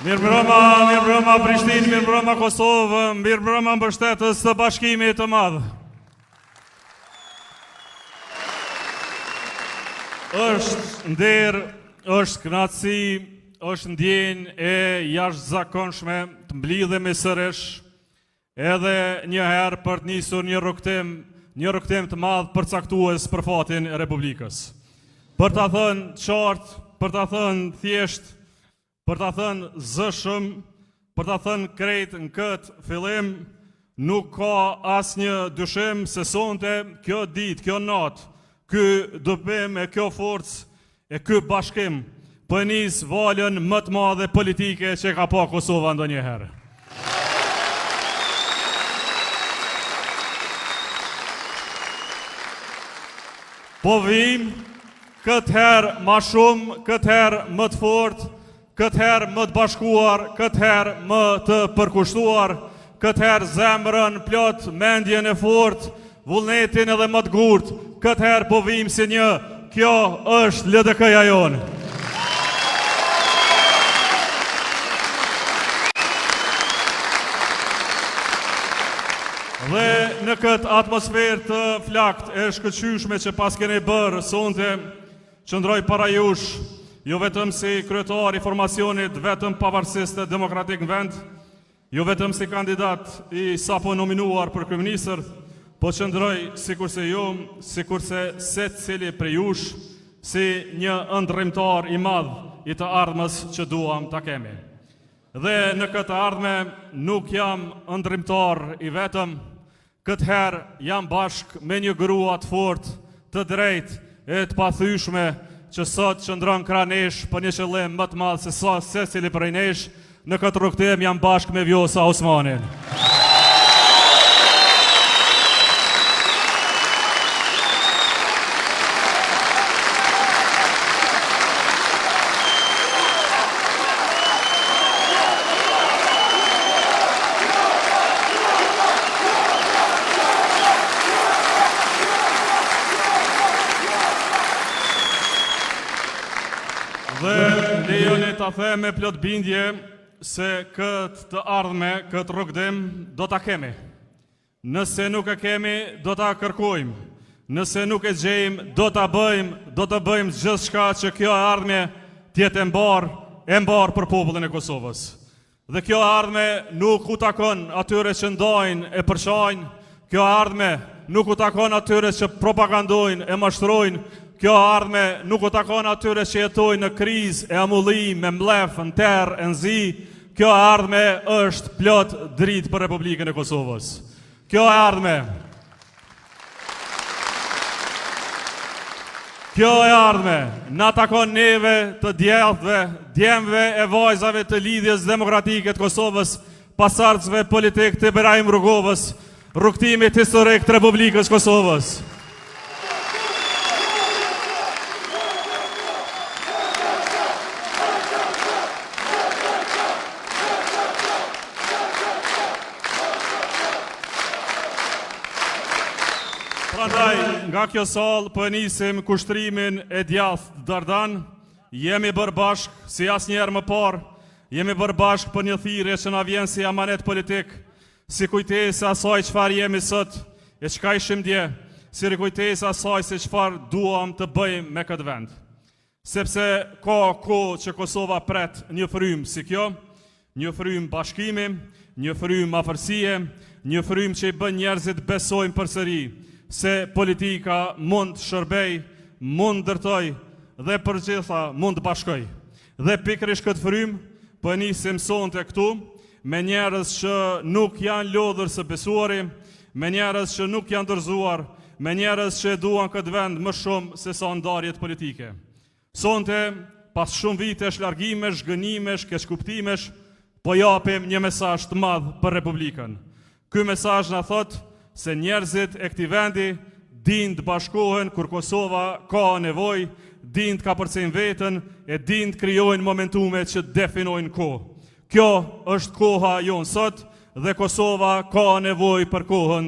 Mirëmbrëma Prishtinë, mirëmbrëma Kosovë, mirëmbrëma mbështetës së Bashkimit të Madh. Është nder, është kënaqësi, është ndjenjë e jashtëzakonshme të mblidhemi sërish edhe një herë për të nisur një rrugtim të madh përcaktues për fatin e Republikës. Për ta thënë qartë, për ta thënë thjesht, për ta thënë zëshëm, për ta thënë krejt në këtë fillim, nuk ka asnjë dyshim se sonte kjo ditë, kjo natë, ky dëbim e kjo forcë e ky bashkim po nis valën më të madhe politike që ka pa Kosova ndonjëherë. Po vim këtë herë më shumë, këtë herë më të fortë, këtë herë më të bashkuar, këtë herë më të përkushtuar, këtë herë zemrën plot, mendjen e fortë, vullnetin edhe më të gurtë, këtë herë po vim si një, kjo është LDK-ja jonë. Dhe në këtë atmosferë të flakt e shkëlqyeshme që pas keni bërë sonte, qëndroj para jush, jo vetëm si kryetar i formacionit vetëm pavarësisht demokratik në vend, jo vetëm si kandidat i sapo nominuar për kryeministër, po qëndroj sikurse ju, sikurse secili prej jush, si një ndërrimtar i madh i të ardhmës që duam ta kemi. Dhe në këtë ardhme nuk jam ndërrimtar i vetëm, këtë herë jam bashk me një grua të fortë, të drejtë e të pathyeshme, që sot qëndron krah nesh për një qëllim më të madh se sa secili prej nesh. Në këtë rrugtim jam bashkë me Vjosa Osmanin. them me plot bindje se këtë të ardhme, këtë rrugëdim do ta kemi. Nëse nuk e kemi, do ta kërkojmë. Nëse nuk e gjejmë, do ta bëjmë, do të bëjmë gjithçka që kjo ardhme tjetë e mbar për popullin e Kosovës. Dhe kjo ardhme nuk u takon atyre që ndajnë e përshajnë, kjo ardhme nuk u takon atyre që propagandojnë e mashtrojnë, kjo ardhme nuk u takon atyre që jetojnë në krizë e amullim, me mlef, në terë, e nzi, kjo ardhme është plot dritë për Republikën e Kosovës. Kjo e ardhme na takon neve të djellëve, djemve e vajzave të lidhjes demokratike të Kosovës, pasardhësve politik të Ibrahim Rrugovës, rrugtimit historik të Republikës Kosovës. Prandaj, nga kjo sallë po nisim kushtrimin e djathtë Dardan, jemi bërë bashkë si asnjëherë më parë, jemi bërë bashkë për një thirrje që na vjen si amanet politik, si kujtesë asaj çfarë jemi sot e çka ishim dje, si rikujtesë asaj se çfarë duam të bëjmë me këtë vend. Sepse ka kohë që Kosova pret një frymë si kjo, një frymë bashkimi, një frymë afërsie, një frymë që i bën njerëzit besojnë përsëri se politika mund të shërbej, mund ndërtoj dhe përgjitha mund të bashkoj. Dhe pikërisht këtë frymë po nisim sonte këtu me njerëz që nuk janë lodhur së besuari, me njerëz që nuk janë dorëzuar, me njerëz që e duan këtë vend më shumë se sa ndarjet politike. Sonte, pas shumë vitesh largimesh, gënimesh, keqkuptimesh, po japim një mesazh të madh për Republikën. Ky mesazh na thotë se njerëzit e këtij vendi din të bashkohen kur Kosova ka nevojë, din të kapërcejnë veten, e din të krijojnë momentume që definojnë kohë. Kjo është koha jonë sot dhe Kosova ka nevojë për kohën